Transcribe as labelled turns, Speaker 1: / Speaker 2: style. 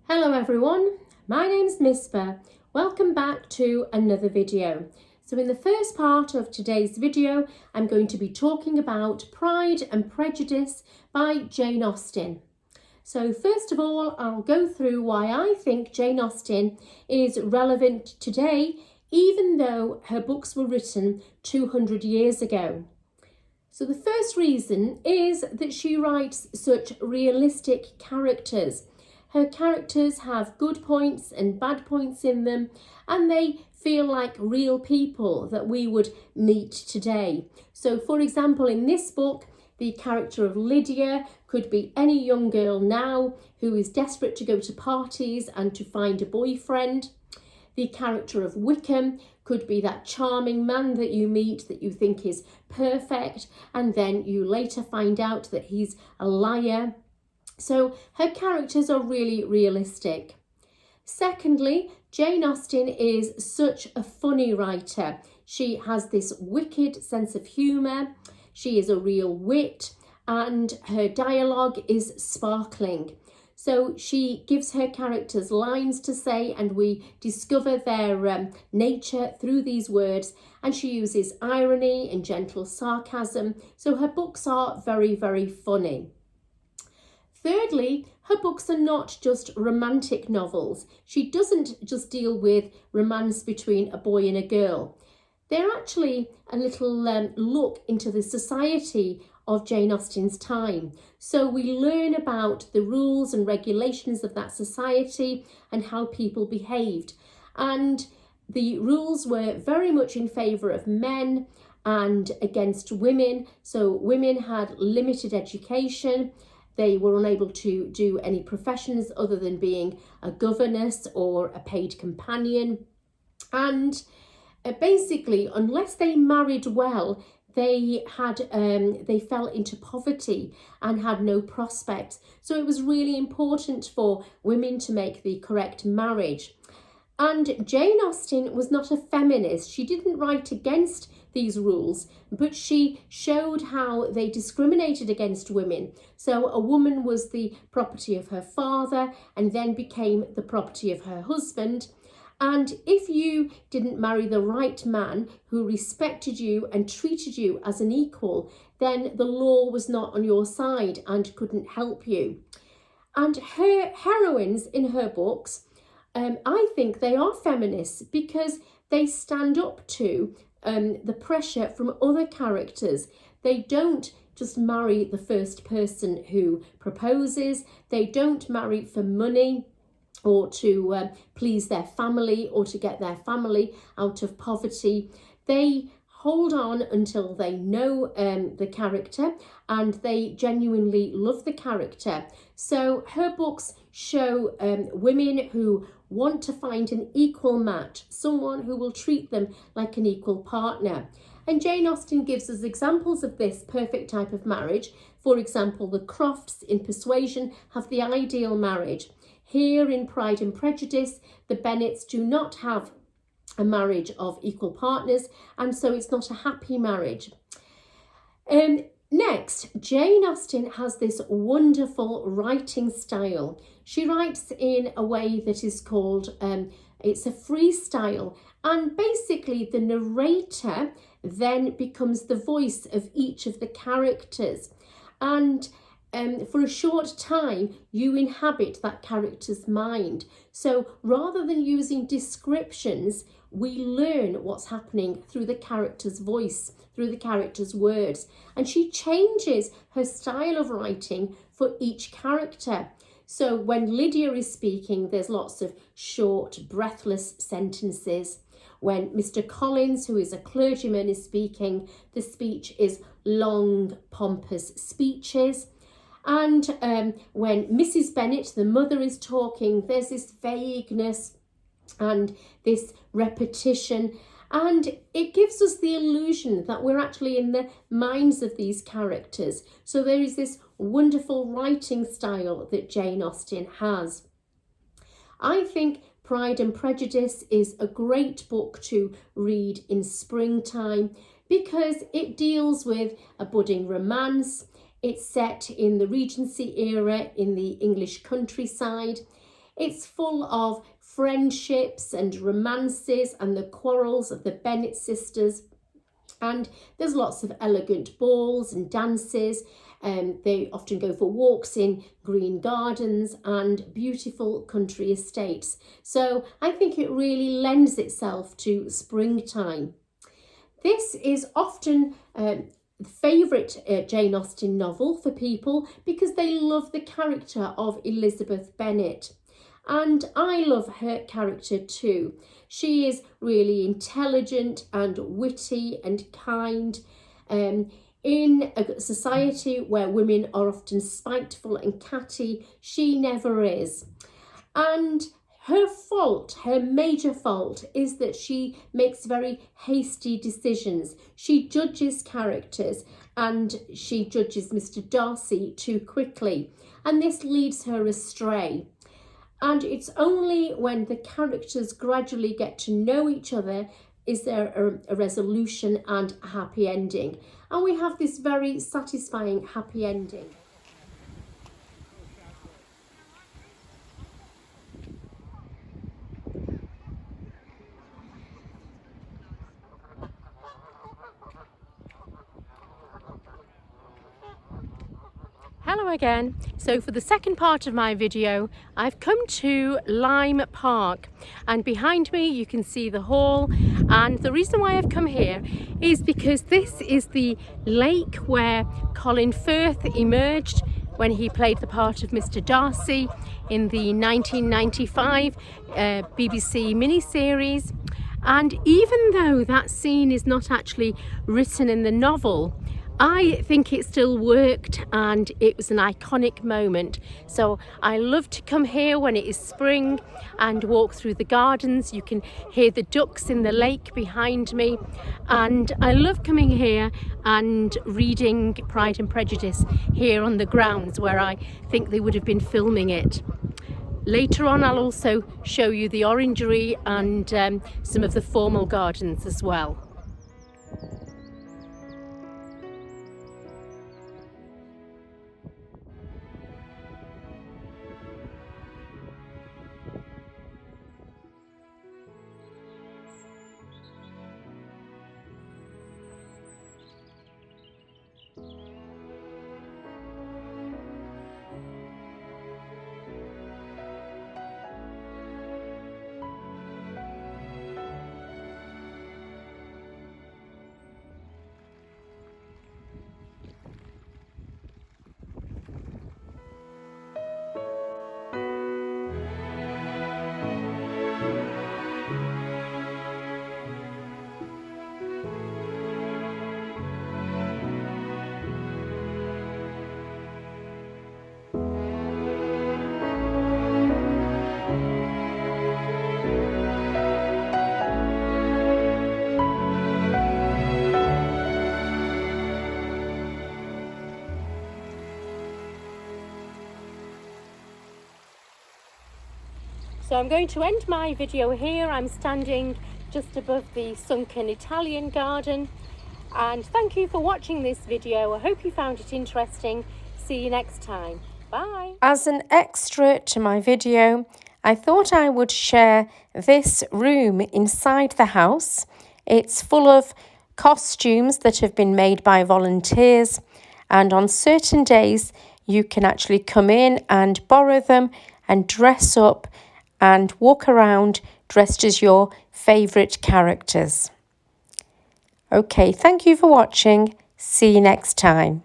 Speaker 1: Hello everyone, my name's Mispa. Welcome back to another video. So in the first part of today's video, I'm going to be talking about Pride and Prejudice by Jane Austen. So first of all, I'll go through why I think Jane Austen is relevant today, even though her books were written 200 years ago. So the first reason is that she writes such realistic characters. Her characters have good points and bad points in them, and they feel like real people that we would meet today. So for example, in this book, the character of Lydia could be any young girl now who is desperate to go to parties and to find a boyfriend. The character of Wickham could be that charming man that you meet that you think is perfect, and then you later find out that he's a liar. So her characters are really realistic. Secondly, Jane Austen is such a funny writer. She has this wicked sense of humour. She is a real wit, and her dialogue is sparkling. So she gives her characters lines to say, and we discover their nature through these words, and she uses irony and gentle sarcasm. So her books are very, very funny. Thirdly, her books are not just romantic novels. She doesn't just deal with romance between a boy and a girl. They're actually a little look into the society of Jane Austen's time. So we learn about the rules and regulations of that society and how people behaved. And the rules were very much in favour of men and against women. So women had limited education. They were unable to do any professions other than being a governess or a paid companion. And basically, unless they married well, they fell into poverty and had no prospects. So it was really important for women to make the correct marriage. And Jane Austen was not a feminist. She didn't write against these rules, but she showed how they discriminated against women. So a woman was the property of her father and then became the property of her husband. And if you didn't marry the right man who respected you and treated you as an equal, then the law was not on your side and couldn't help you. And her heroines in her books, I think they are feminists because they stand up to the pressure from other characters. They don't just marry the first person who proposes. They don't marry for money or to please their family or to get their family out of poverty. They hold on until they know the character and they genuinely love the character. So her books show women who want to find an equal match, someone who will treat them like an equal partner. And Jane Austen gives us examples of this perfect type of marriage. For example, the Crofts in Persuasion have the ideal marriage. Here in Pride and Prejudice, the Bennets do not have a marriage of equal partners, and so it's not a happy marriage. Next, Jane Austen has this wonderful writing style. She writes in a way that is called, it's a freestyle, and basically the narrator then becomes the voice of each of the characters. And for a short time, you inhabit that character's mind. So rather than using descriptions, we learn what's happening through the character's voice, through the character's words. And she changes her style of writing for each character. So when Lydia is speaking, there's lots of short, breathless sentences. When Mr. Collins, who is a clergyman, is speaking, the speech is long, pompous speeches. And when Mrs. Bennet, the mother, is talking, there's this vagueness and this repetition. And it gives us the illusion that we're actually in the minds of these characters. So there is this wonderful writing style that Jane Austen has. I think Pride and Prejudice is a great book to read in springtime because it deals with a budding romance. It's set in the Regency era in the English countryside. It's full of friendships and romances and the quarrels of the Bennet sisters. And there's lots of elegant balls and dances. They often go for walks in green gardens and beautiful country estates. So I think it really lends itself to springtime. This is often the favourite Jane Austen novel for people because they love the character of Elizabeth Bennet. And I love her character too. She is really intelligent and witty and kind. In a society where women are often spiteful and catty, she never is. And her fault, her major fault, is that she makes very hasty decisions. She judges characters and she judges Mr. Darcy too quickly. And this leads her astray. And it's only when the characters gradually get to know each other is there a resolution and a happy ending. And we have this very satisfying happy ending. Hello again. So for the second part of my video, I've come to Lyme Park, and behind me you can see the hall. And the reason why I've come here is because this is the lake where Colin Firth emerged when he played the part of Mr. Darcy in the 1995 BBC miniseries. And even though that scene is not actually written in the novel, I think it still worked and it was an iconic moment. So I love to come here when it is spring and walk through the gardens. You can hear the ducks in the lake behind me, and I love coming here and reading Pride and Prejudice here on the grounds where I think they would have been filming it. Later on I'll also show you the orangery and some of the formal gardens as well. So I'm going to end my video here. I'm standing just above the sunken Italian garden, and thank you for watching this video. I hope you found it interesting. See you next time. Bye. As an extra to my video, I thought I would share this room inside the house. It's full of costumes that have been made by volunteers, and on certain days you can actually come in and borrow them and dress up and walk around dressed as your favourite characters. Okay, thank you for watching. See you next time.